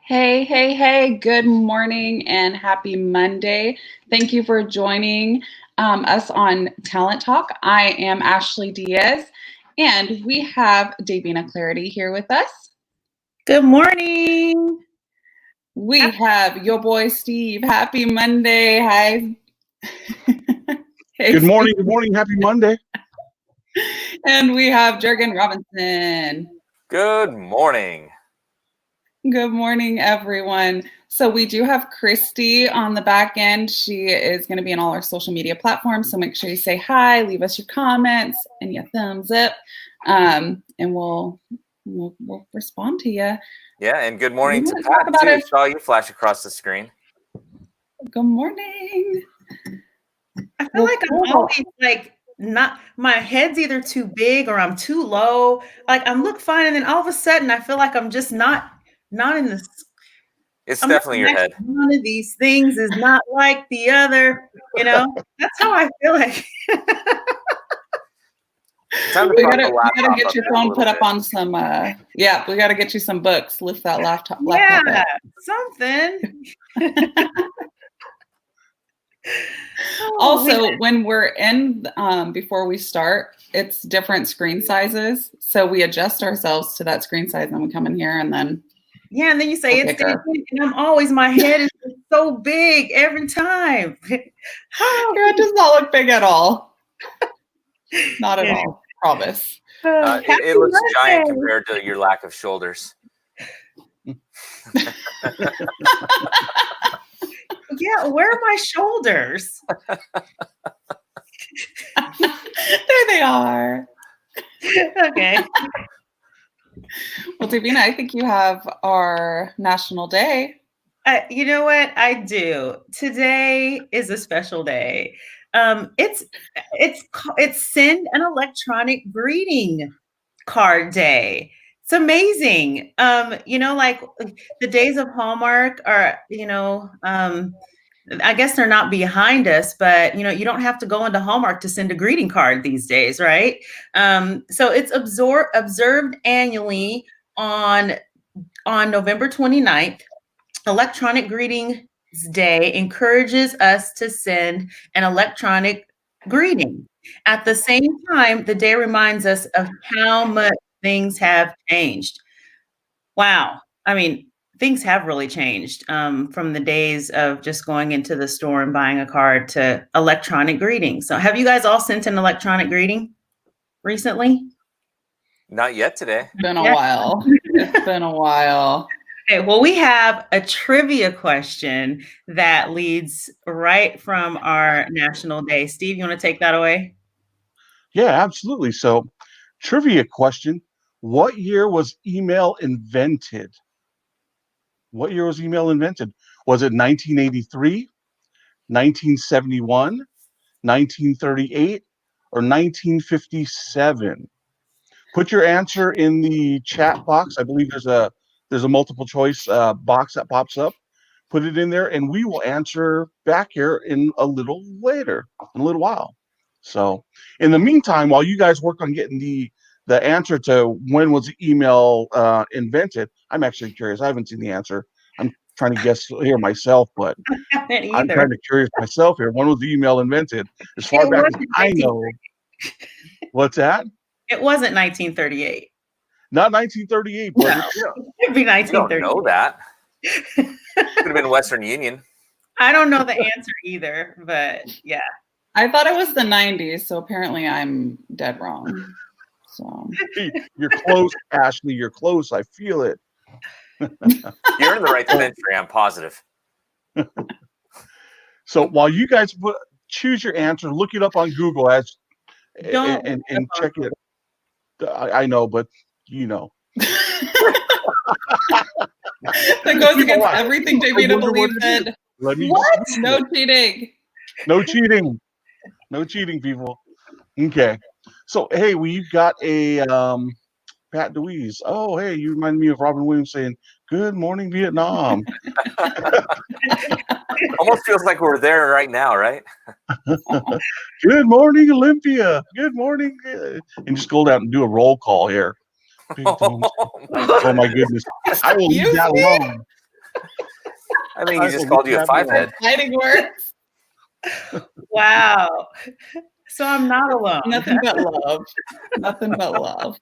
Hey, hey, hey, good morning and happy Monday. Thank you for joining us on Talent Talk. I am Ashley Diaz, and we have Davina Clardy here with us. Good morning. We have your boy Steve. Happy Monday. Hi. Hey, good morning. Steve. Good morning. Happy Monday. And we have Gergen Robinson. Good morning. Good morning, everyone. So we do have Christy on the back end. She is going to be on all our social media platforms. So make sure you say hi, leave us your comments and your thumbs up, and we'll respond to you. Yeah, and good morning to Pat too. I saw you flash across the screen. Good morning. I feel like I'm always not, my head's either too big or I'm too low. Like I'm look fine, and then all of a sudden I feel like I'm just not in this. It's definitely your head. One of these things is not like the other, That's how I feel like. We gotta get your phone put up on some. We gotta get you some books. Lift that laptop. Yeah, something. Also, when we're in, before we start, it's different screen sizes. So we adjust ourselves to that screen size, and we come in here, and then. Yeah, and then you say it's different, and my head is so big every time. Your head does not look big at all. Not at all, promise. It looks giant compared to your lack of shoulders. Yeah, where are my shoulders? There they are. Okay. Well, Davina, I think you have our National Day. You know what? I do. Today is a special day. It's Send an Electronic Greeting Card Day. It's amazing. Like the days of Hallmark are, I guess they're not behind us, but you don't have to go into Hallmark to send a greeting card these days, right? So it's observed annually on November 29th. Electronic Greetings Day encourages us to send an electronic greeting. At the same time, the day reminds us of how much things have changed. Wow. I mean, things have really changed from the days of just going into the store and buying a card to electronic greetings. So have you guys all sent an electronic greeting recently? Not yet today. It's been a while. It's been a while. Okay, well, we have a trivia question that leads right from our National Day. Steve, you want to take that away? Yeah, absolutely. So, trivia question. What year was email invented? What year was email invented? Was it 1983, 1971, 1938, or 1957? Put your answer in the chat box. I believe there's a multiple choice box that pops up. Put it in there, and we will answer back here in a little while. So, in the meantime, while you guys work on getting the answer to when was email invented, I'm actually curious. I haven't seen the answer. I'm trying to guess here myself, but I'm kind of curious myself here. When was the email invented? As far back as I know. What's that? It wasn't 1938. Not 1938, but it'd be 1938. You don't know that. Could have been Western Union. I don't know the answer either, but yeah. I thought it was the 90s, so apparently I'm dead wrong. So you're close, Ashley. You're close. I feel it. You're in the right century. I'm positive. So while you guys choose your answer, look it up on Google and check it. I know, but you know. That goes against everything Davina believes in. What? No cheating. No cheating. No cheating, people. Okay. So, hey, we've got a Pat DeWeese. Oh, hey, you remind me of Robin Williams saying, Good morning, Vietnam. Almost feels like we're there right now, right? Good morning, Olympia. Good morning. And just go down and do a roll call here. Oh my goodness. I will leave that alone. I think he just called you a five-head. Fighting words. Wow. So I'm not alone. Nothing but love. Nothing but love.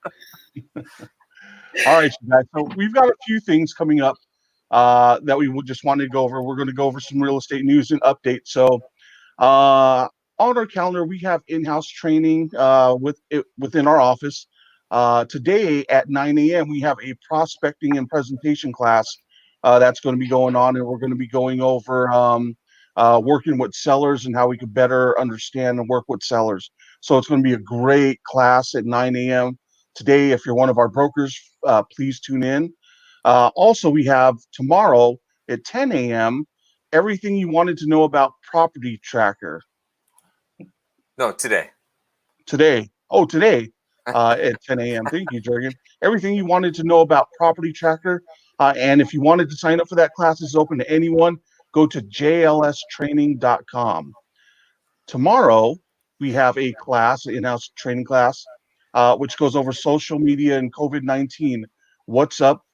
All right, you guys. So we've got a few things coming up that we just wanted to go over. We're going to go over some real estate news and updates. So on our calendar, we have in-house training within our office. Today at 9 a.m., we have a prospecting and presentation class that's going to be going on, and we're going to be going over working with sellers and how we could better understand and work with sellers. So it's going to be a great class at 9 a.m. today. If you're one of our brokers, please tune in. Also, we have tomorrow at 10 a.m. everything you wanted to know about Property Tracker. No, today. Today. Oh, today at 10 a.m. Thank you, Gergen. Everything you wanted to know about Property Tracker. And if you wanted to sign up for that class, it's open to anyone. Go to jlstraining.com. Tomorrow, we have a class, an in-house training class, which goes over social media and COVID-19. What's up,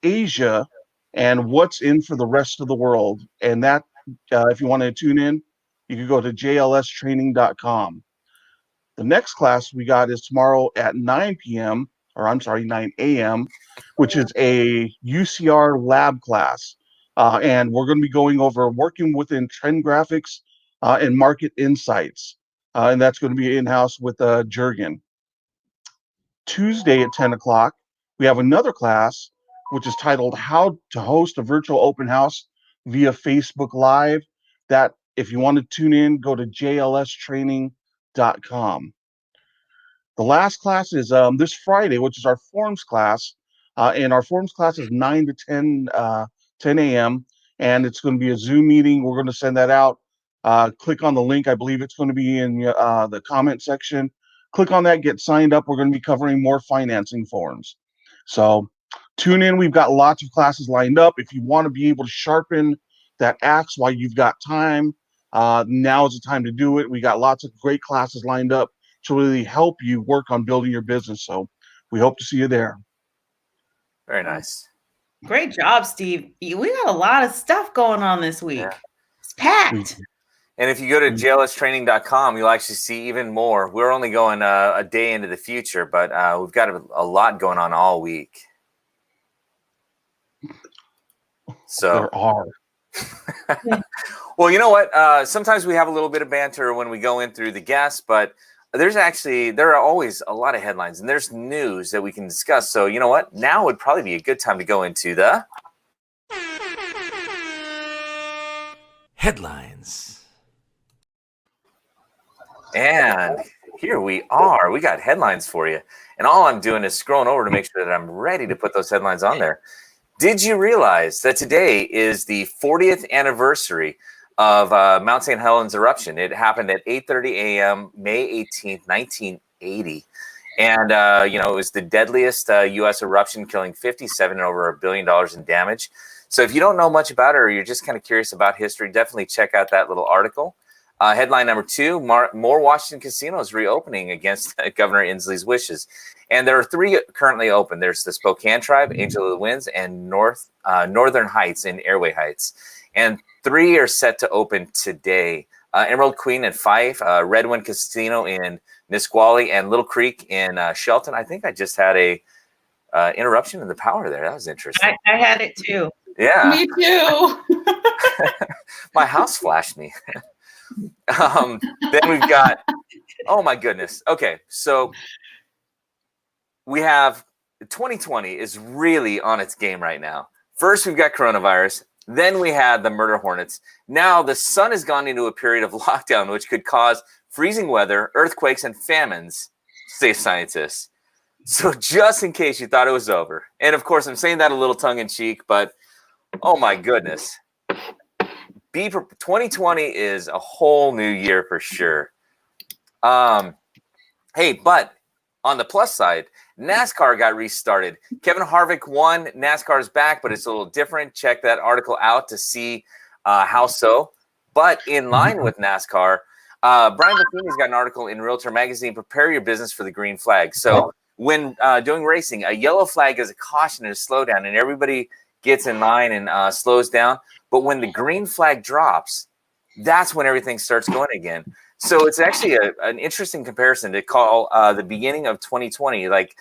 Asia, and what's in for the rest of the world. And that, if you want to tune in, you can go to jlstraining.com. The next class we got is tomorrow at 9 a.m., which is a UCR lab class. And we're going to be going over working within trend graphics and market insights. And that's going to be in-house with Gergen. Tuesday at 10 o'clock, we have another class, which is titled How to Host a Virtual Open House via Facebook Live. That, if you want to tune in, go to jlstraining.com. The last class is this Friday, which is our forms class. And our forms class is 9 to 10 a.m. And it's going to be a Zoom meeting. We're going to send that out. Click on the link. I believe it's going to be in the comment section. Click on that, get signed up. We're going to be covering more financing forms. So tune in. We've got lots of classes lined up. If you want to be able to sharpen that axe while you've got time, now is the time to do it. We got lots of great classes lined up to really help you work on building your business. So we hope to see you there. Very nice. Great job, Steve. We got a lot of stuff going on this week. Yeah. It's packed. And if you go to jlstraining.com, you'll actually see even more. We're only going a day into the future, but we've got a lot going on all week. So there are. Well, you know what? Sometimes we have a little bit of banter when we go in through the guests, but there are always a lot of headlines and there's news that we can discuss. So you know what? Now would probably be a good time to go into the headlines. And here we are. We got headlines for you. And all I'm doing is scrolling over to make sure that I'm ready to put those headlines on there. Did you realize that today is the 40th anniversary of Mount St. Helens eruption? It happened at 8:30 a.m., May 18th, 1980. And, it was the deadliest U.S. eruption, killing 57 and over $1 billion in damage. So if you don't know much about it or you're just kind of curious about history, definitely check out that little article. Headline number 2, more Washington casinos reopening against Governor Inslee's wishes. And there are 3 currently open. There's the Spokane Tribe, Angel of the Winds, and Northern Heights in Airway Heights. And 3 are set to open today. Emerald Queen in Fife, Redwind Casino in Nisqually, and Little Creek in Shelton. I think I just had a interruption in the power there. That was interesting. I had it too. Yeah. Me too. My house flashed me. Then we've got, oh my goodness. Okay, so we have 2020 is really on its game right now. First, we've got coronavirus. Then we had the murder hornets. Now the sun has gone into a period of lockdown, which could cause freezing weather, earthquakes, and famines, say scientists. So just in case you thought it was over, and of course I'm saying that a little tongue-in-cheek, but oh my goodness. 2020 is a whole new year for sure. Hey, but on the plus side, NASCAR got restarted. Kevin Harvick won. NASCAR is back, but it's a little different. Check that article out to see how so. But in line with NASCAR, Brian Buffini's got an article in Realtor Magazine, Prepare Your Business for the Green Flag. So when doing racing, a yellow flag is a caution and a slowdown, and everybody gets in line and slows down. But when the green flag drops, that's when everything starts going again. So it's actually an interesting comparison to call the beginning of 2020, like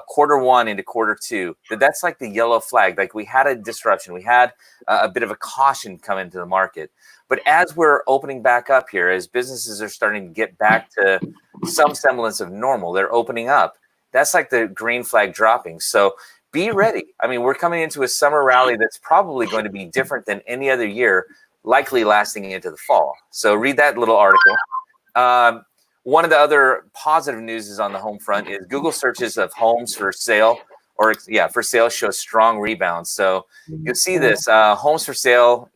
quarter one into quarter two. That's like the yellow flag. Like we had a disruption. We had a bit of a caution come into the market. But as we're opening back up here, as businesses are starting to get back to some semblance of normal, they're opening up. That's like the green flag dropping. So be ready. I mean, we're coming into a summer rally that's probably going to be different than any other year, likely lasting into the fall. So read that little article. One of the other positive news is on the home front is Google searches of homes for sale for sale show strong rebound. So you'll see this homes for sale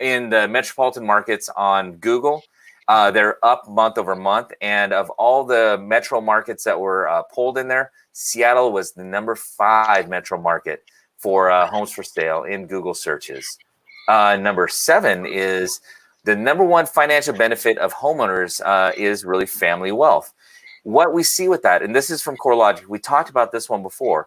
in the metropolitan markets on Google. They're up month over month. And of all the metro markets that were polled in there, Seattle was the number 5 metro market for homes for sale in Google searches. Number 7 is the number 1 financial benefit of homeowners is really family wealth. What we see with that, and this is from CoreLogic, we talked about this one before.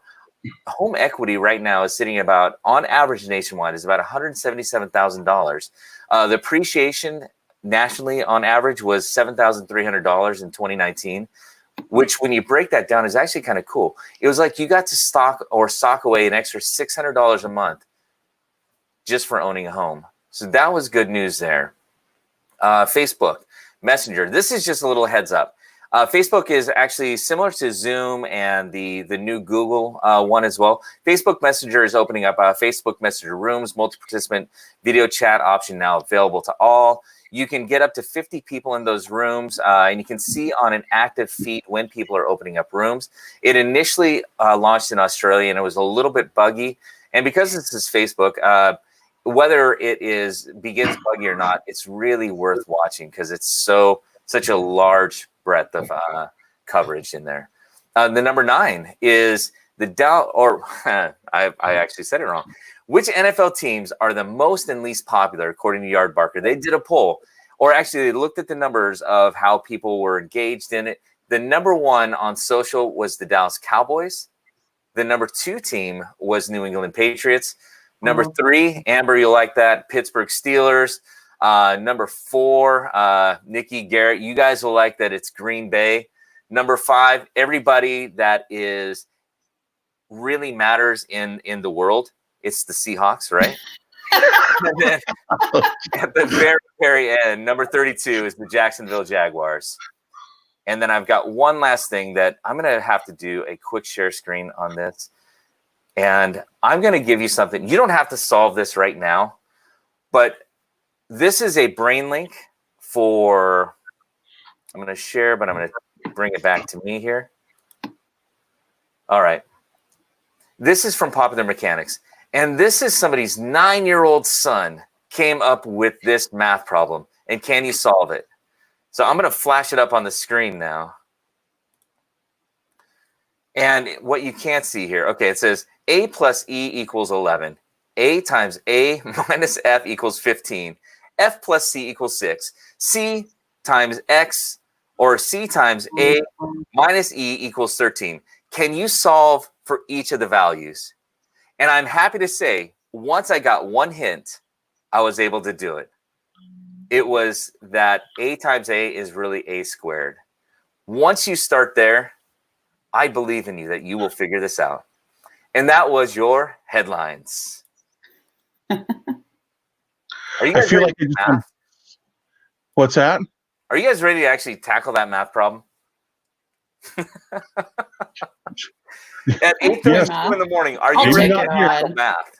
Home equity right now is sitting about, on average nationwide, is about $177,000. The appreciation nationally on average was $7,300 in 2019, which when you break that down is actually kind of cool. It was like you got to sock away an extra $600 a month just for owning a home. So that was good news there. Facebook Messenger. This is just a little heads up. Facebook is actually similar to Zoom and the new Google one as well. Facebook Messenger is opening up Facebook Messenger Rooms, multi-participant video chat option now available to all. You can get up to 50 people in those rooms, and you can see on an active feed when people are opening up rooms. It initially launched in Australia, and it was a little bit buggy. And because this is Facebook, whether it begins buggy or not, it's really worth watching because it's such a large breadth of coverage in there. The number 9 is the I actually said it wrong. Which NFL teams are the most and least popular according to Yardbarker? They did a poll, or actually they looked at the numbers of how people were engaged in it. The number 1 on social was the Dallas Cowboys. The number 2 team was New England Patriots. Number 3, Amber, you'll like that, Pittsburgh Steelers. Number 4, Nikki Garrett, you guys will like that, it's Green Bay. Number 5, everybody that is really matters in the world, it's the Seahawks, right? And then at the very, very end, number 32 is the Jacksonville Jaguars. And then I've got one last thing that I'm going to have to do a quick share screen on this. And I'm going to give you something. You don't have to solve this right now, but this is a brain link for, I'm going to share, but I'm going to bring it back to me here. All right. This is from Popular Mechanics. And this is somebody's 9-year-old son came up with this math problem. And can you solve it? So I'm going to flash it up on the screen now. And what you can't see here, okay, it says A plus E equals 11. A times A minus F equals 15. F plus C equals 6. C times X, or C times A minus E equals 13. Can you solve for each of the values? And I'm happy to say, once I got one hint, I was able to do it. It was that A times A is really A squared. Once you start there, I believe in you that you will figure this out. And that was your headlines. Are you guys ready to math? What's that? Are you guys ready to actually tackle that math problem? At 8:32 in the morning, are you ready to tackle math?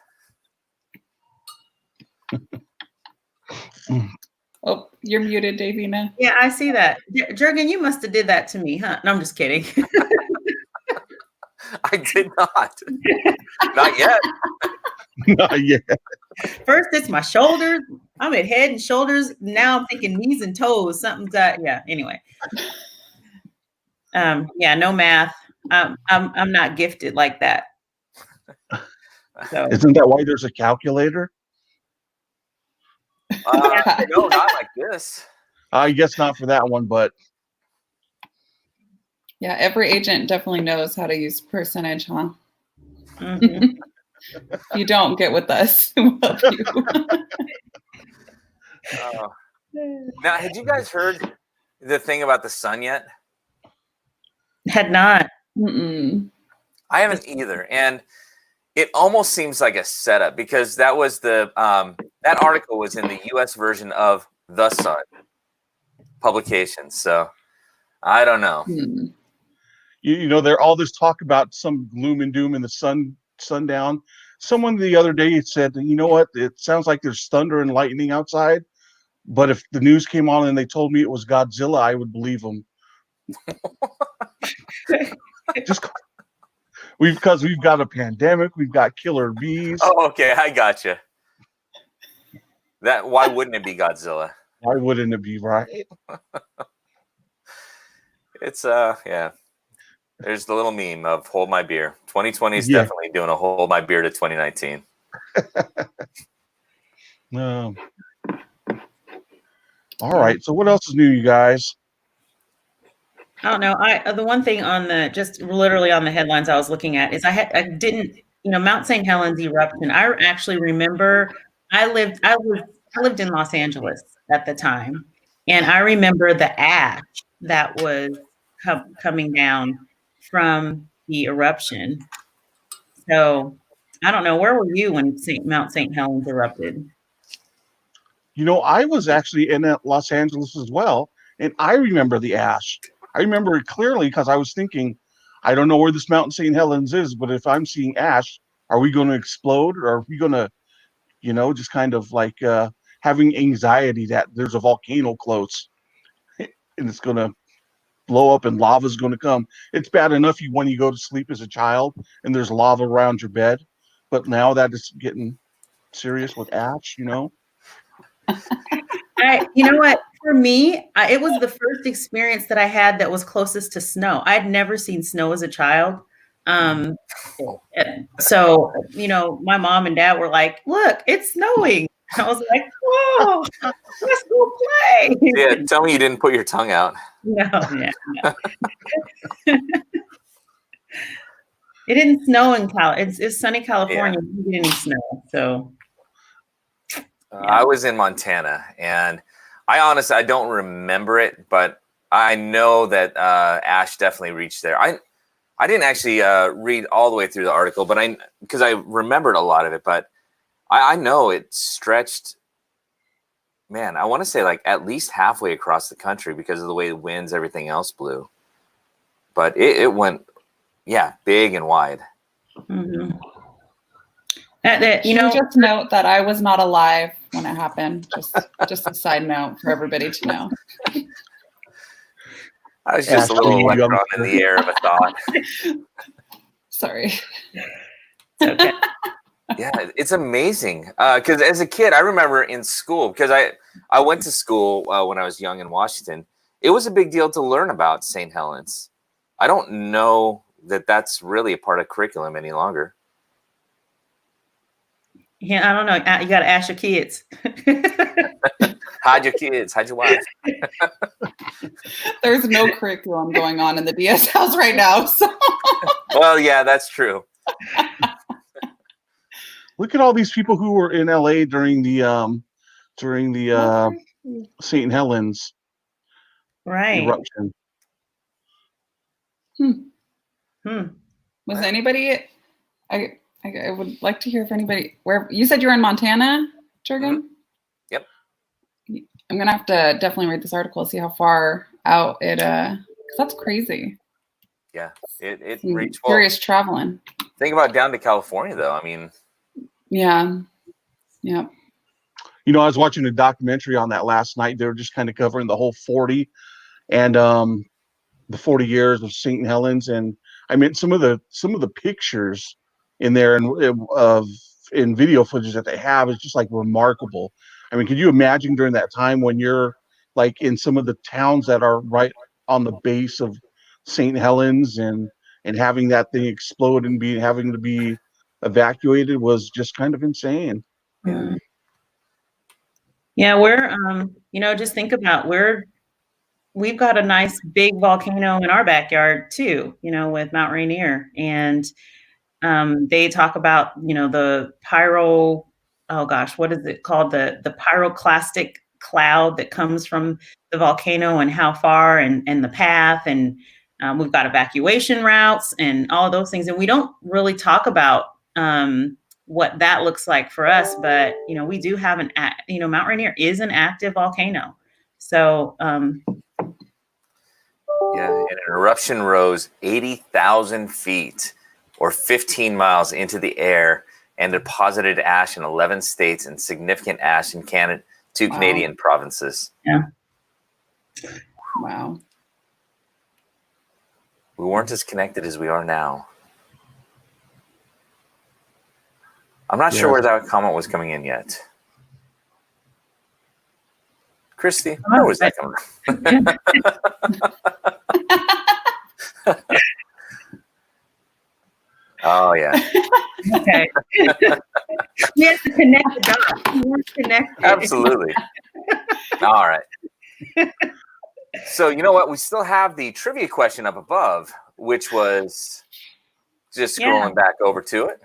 Oh, you're muted, Davina. Yeah, I see that. Gergen, you must have did that to me, huh? No, I'm just kidding. I did not. Not yet. Not yet. First, it's my shoulders. I'm at head and shoulders. Now I'm thinking knees and toes. Something's that. Yeah. Anyway. Yeah. No math. I'm not gifted like that. So Isn't that why there's a calculator? No, not like this. I guess not for that one, but Yeah, every agent definitely knows how to use percentage, huh? mhm. If you don't, get with us. We'll help you. Now, had you guys heard the thing about the sun yet? Had not. Mm-mm. I haven't either, and it almost seems like a setup because that was the that article was in the U.S. version of The Sun publication. So I don't know. Mm. you know, there all this talk about some gloom and doom in the sundown. Someone the other day said, you know what? It sounds like there's thunder and lightning outside, but if the news came on and they told me it was Godzilla, I would believe them. Just because we've got a pandemic, we've got killer bees. Oh, okay, I gotcha. That why wouldn't it be Godzilla? Why wouldn't it be, right? It's yeah. There's the little meme of hold my beer. 2020 is Yeah. definitely doing a hold my beer to 2019. No. All right. So what else is new, you guys? I don't know. The one thing on the just literally on the headlines I was looking at is I didn't, you know, Mount St. Helens eruption. I actually remember I lived in Los Angeles at the time, and I remember the ash that was coming down from the eruption. So I don't know, where were you when Mount St. Helens erupted? You know, I was actually in Los Angeles as well, and I remember the ash. I remember it clearly because I was thinking, I don't know where this Mount St. Helens is, but if I'm seeing ash, are we going to explode, or are we going to, you know, just kind of like having anxiety that there's a volcano close and it's going to blow up and lava's going to come. It's bad enough when you go to sleep as a child and there's lava around your bed, but now that it's getting serious with ash, you know. You know what? For me, it was the first experience that I had that was closest to snow. I'd never seen snow as a child. So, you know, my mom and dad were like, look, it's snowing. I was like, whoa, let's go play. Yeah, tell me you didn't put your tongue out. No, yeah. No. It didn't snow in it's sunny California. Yeah. It didn't get any snow. So I was in Montana, and I don't remember it, but I know that ash definitely reached there. I didn't actually read all the way through the article, but because I remembered a lot of it, but I know it stretched, man, I want to say like at least halfway across the country because of the way the winds, everything else blew. But it went, yeah, big and wide. Mm-hmm. You know, just note that I was not alive when it happened. Just a side note for everybody to know. I was just a little electron in the air of a thought. Sorry. It's okay. Yeah, it's amazing. Because as a kid, I remember in school, because I went to school when I was young in Washington. It was a big deal to learn about St. Helens. I don't know that that's really a part of curriculum any longer. Yeah, I don't know. You got to ask your kids. Hide your kids. Hide your wife. There's no curriculum going on in the Diaz house right now. So. Well, yeah, that's true. Look at all these people who were in LA during the St. Helens eruption. Was anybody? I would like to hear if anybody. Where you said you were in Montana, Gergen? Mm-hmm. Yep. I'm gonna have to definitely read this article, see how far out it. Because that's crazy. Yeah, it reached. Serious traveling. Think about down to California, though. I mean. Yeah. Yeah. You know, I was watching a documentary on that last night. They were just kind of covering the whole 40 and the 40 years of St. Helens, and I mean some of the pictures in there and in video footage that they have is just like remarkable. I mean, could you imagine during that time when you're like in some of the towns that are right on the base of St. Helens and and having that thing explode and having to be evacuated was just kind of insane. Yeah. Yeah, we're just think about we've got a nice big volcano in our backyard too, with Mount Rainier. And they talk about, the oh gosh, what is it called? The pyroclastic cloud that comes from the volcano and how far and the path. And we've got evacuation routes and all of those things. And we don't really talk about what that looks like for us. But, we do have Mount Rainier is an active volcano. So, yeah, an eruption rose 80,000 feet or 15 miles into the air and deposited ash in 11 states and significant ash in Canada, two Canadian provinces. Yeah. Wow. We weren't as connected as we are now. I'm not sure where that comment was coming in yet. Christy, where was that coming from? Oh, yeah. Okay. We have to connect the dots. We weren't connected. Absolutely. All right. So, you know what? We still have the trivia question up above, which was just scrolling back over to it.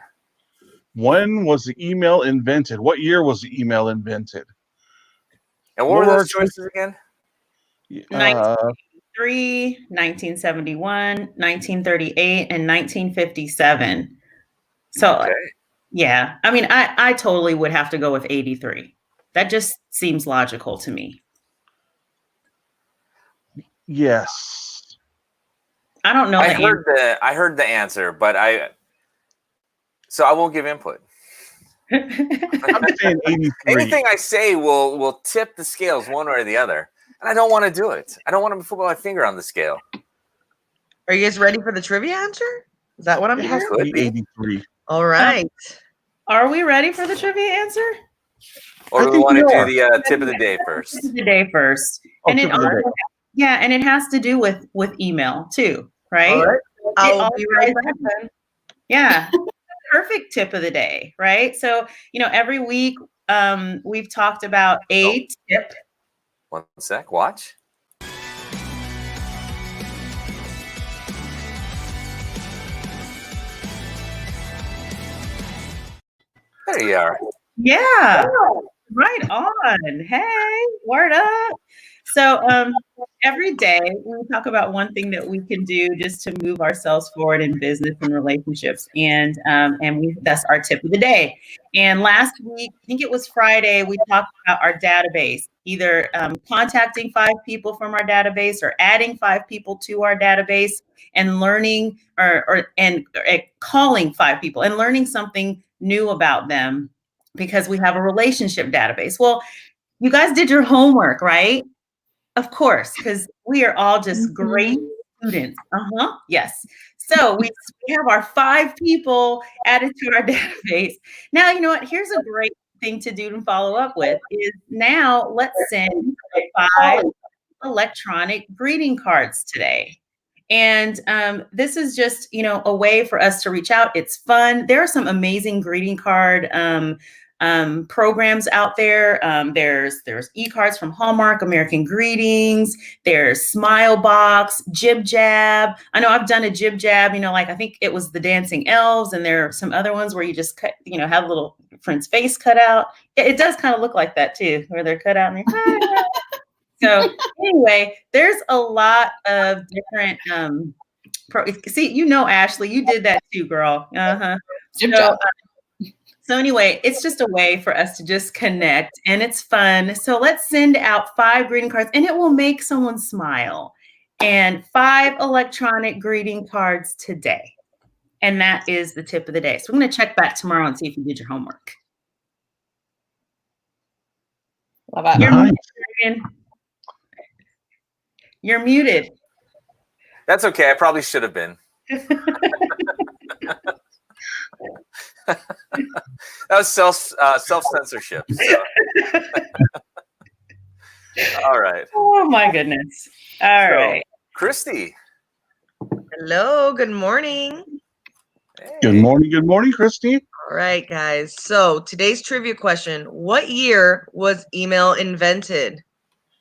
When was the email invented? What year was the email invented? And what were those choices again? 1933, 1971, 1938, and 1957. So, yeah, I mean, I totally would have to go with 83. That just seems logical to me. Yes. I don't know. I heard the answer, but I won't give input. I'm saying 83. Anything I say will tip the scales one way or the other. And I don't want to do it. I don't want to put my finger on the scale. Are you guys ready for the trivia answer? Is that what I'm hearing? It has to be 83. All right. Are we ready for the trivia answer? Or do we want to do the tip of the day first? Tip of the day first. And it and it has to do with email too, right? All right. I'll be right back then. Yeah. Perfect tip of the day, right? So, every week we've talked about a tip. One sec, watch. There you are. Yeah. Right on. Hey, word up. So every day we talk about one thing that we can do just to move ourselves forward in business and relationships. And that's our tip of the day. And last week, I think it was Friday, we talked about our database, either contacting 5 people from our database or adding 5 people to our database and learning or calling 5 people and learning something new about them because we have a relationship database. Well, you guys did your homework, right? Of course, because we are all just great students. Yes. So we have our 5 people added to our database. Now, you know what? Here's a great thing to do and follow up with is now let's send 5 electronic greeting cards today. And this is just, a way for us to reach out. It's fun. There are some amazing greeting card programs out there. There's e-cards from Hallmark, American Greetings. There's Smilebox, Jib Jab. I know I've done a Jib Jab, like I think it was the Dancing Elves, and there are some other ones where you just cut, have a little friend's face cut out. It does kind of look like that too, where they're cut out and you're So anyway, there's a lot of different see, Ashley, you did that too, girl. Jib Jab. So anyway, it's just a way for us to just connect and it's fun. So let's send out 5 greeting cards and it will make someone smile. And 5 electronic greeting cards today. And that is the tip of the day. So I'm going to check back tomorrow and see if you did your homework. Love that. You're muted. That's okay. I probably should have been. That was self-censorship. So. All right. Oh my goodness. All right. Christy. Hello, good morning. Good morning, Christy. All right, guys. So today's trivia question: what year was email invented?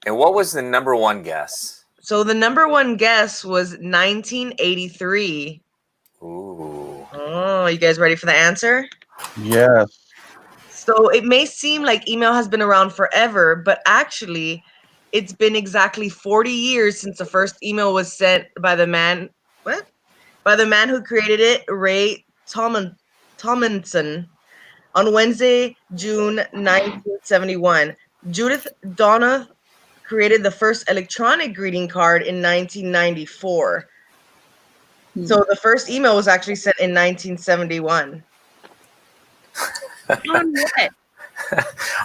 And what was the number one guess? So the number one guess was 1983. Ooh. Oh, you guys ready for the answer? Yes. So it may seem like email has been around forever, but actually, it's been exactly 40 years since the first email was sent by the man. What? By the man who created it, Ray Tomlinson, on Wednesday, June 1971. Judith Donough created the first electronic greeting card in 1994. So the first email was actually sent in 1971. On what?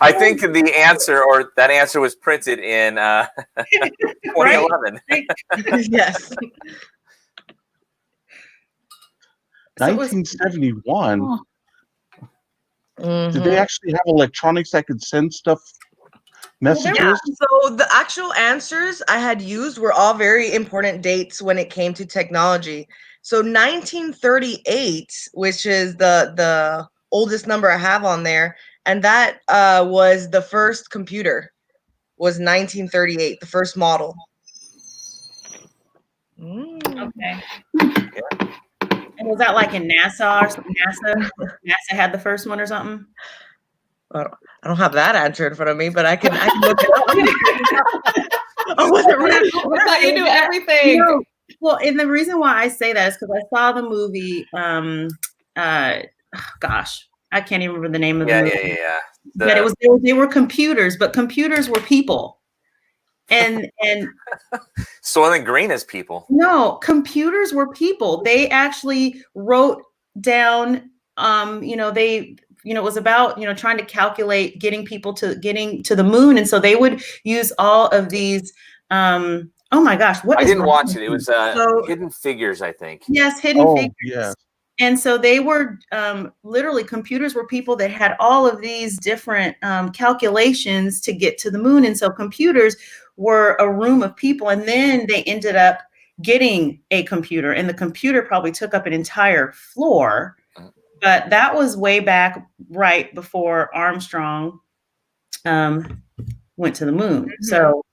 I think the answer, or that answer, was printed in 2011. Yes. 1971. Oh. Did they actually have electronics that could send stuff, messages? Yeah, so the actual answers I had used were all very important dates when it came to technology. So 1938, which is the oldest number I have on there, and that was the first computer, was 1938, the first model. Okay. And was that like in NASA or something? NASA had the first one or something? I don't have that answer in front of me, but I can look it up. I wasn't ready. I thought you knew everything. No. Well, and the reason why I say that is because I saw the movie. Gosh, I can't even remember the name of the movie. Yeah. But it was they were computers, but computers were people. And Soylent Green is people. no, computers were people. They actually wrote down. It was about trying to calculate getting to the moon, and so they would use all of these. Oh my gosh, what I is didn't wrong watch with it. It me? was So- Hidden Figures, I think. Yes, Hidden Oh, Figures. yes. And so they were literally computers were people that had all of these different calculations to get to the moon. And so computers were a room of people. And then they ended up getting a computer, and the computer probably took up an entire floor. But that was way back right before Armstrong went to the moon. Mm-hmm. So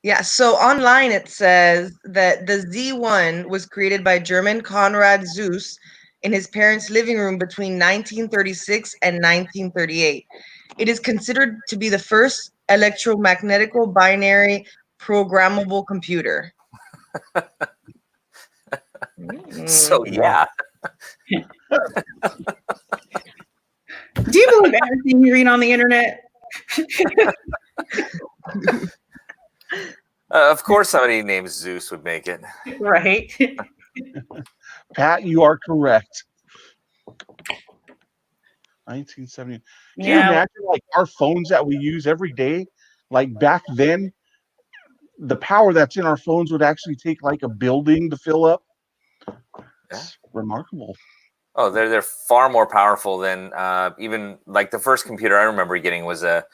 yeah, so online it says that the Z1 was created by German Konrad Zuse in his parents' living room between 1936 and 1938. It is considered to be the first electromagnetical binary programmable computer. So yeah. do you believe everything you read on the internet? Of course, somebody named Zeus would make it. Right. Pat, you are correct. 1970. Can you imagine, like, our phones that we use every day? Like, back then, the power that's in our phones would actually take like a building to fill up. It's remarkable. Oh, they're far more powerful than even like the first computer I remember getting was a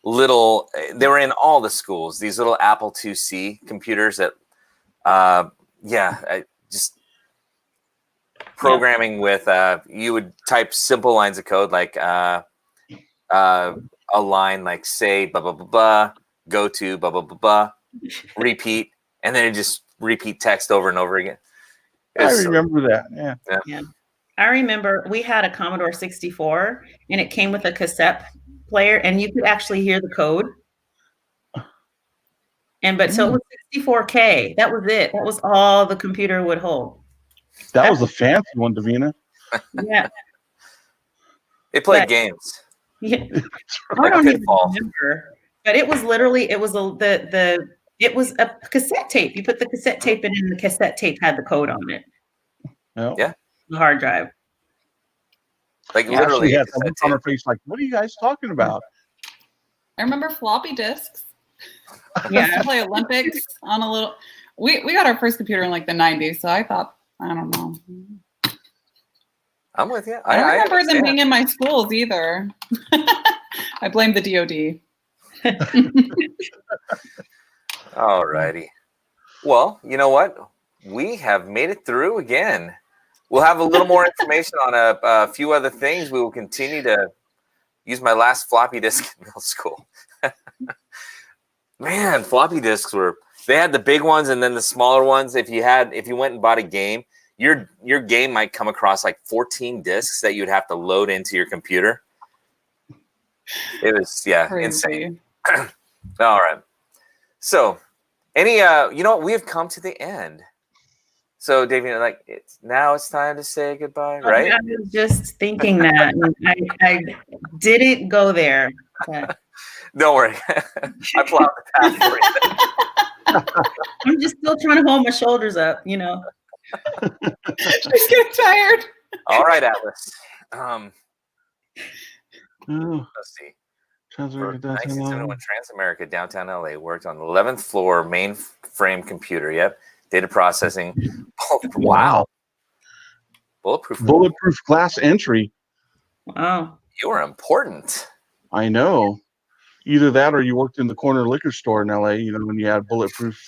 little. They were in all the schools. These little Apple IIc computers that, just programming with. You would type simple lines of code like a line like say blah blah blah blah, go to blah blah blah blah, repeat, and then it just repeat text over and over again. I remember that. Yeah. I remember we had a Commodore 64, and it came with a cassette player, and you could actually hear the code. So it was 64K. That was it. That was all the computer would hold. That was a fancy one, Davina. Yeah. They played games. Yeah. I don't even remember. But it was literally, it was a cassette tape. You put the cassette tape in, and the cassette tape had the code on it. Yeah. The hard drive. Like literally had a look on her face like, what are you guys talking about? I remember floppy disks. Yeah. To play Olympics on a little. We got our first computer in like the 90s, so I thought, I don't know. I'm with you. I don't remember them being in my schools either. I blame the DOD. All righty. Well, you know what? we have made it through again. We'll have a little more information on a few other things. We will continue to use my last floppy disk in middle school. Man, floppy disks they had the big ones and then the smaller ones. If you went and bought a game, your game might come across like 14 disks that you'd have to load into your computer. It was Crazy. Insane. All right. So we have come to the end. So, Davina, it's time to say goodbye, right? I was just thinking that. I didn't go there. But Don't worry. I plowed the path for you. I'm just still trying to hold my shoulders up, She's getting tired. All right, Atlas. Let's see. For 1971, Transamerica, downtown LA, worked on the 11th floor mainframe computer. Yep. Data processing. Wow. Bulletproof glass entry. Wow. You are important. I know. Either that or you worked in the corner liquor store in LA, when you had bulletproof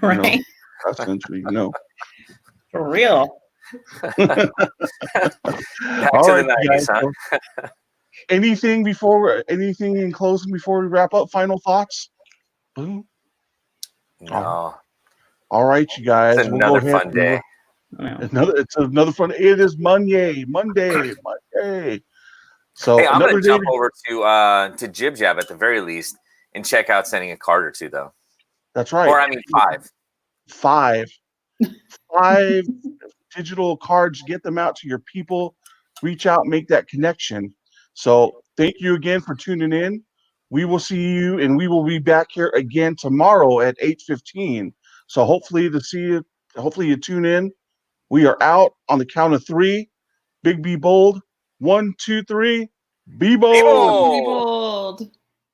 right. Glass entry, For real. Back to the 90s, huh? Anything in closing before we wrap up? Final thoughts? No. All right, you guys. It's another fun day. It's another fun. It is Monday. So hey, I'm going to day jump over to Jib Jab at the very least and check out sending a card or two, though. That's right. Or I mean 5. 5 digital cards. Get them out to your people. Reach out, make that connection. So thank you again for tuning in. We will see you, and we will be back here again tomorrow at 8:15. So hopefully you tune in. We are out on the count of 3. Big Be Bold. 1, 2, 3. Be bold. Be bold.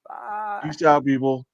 Bye. Peace out, people.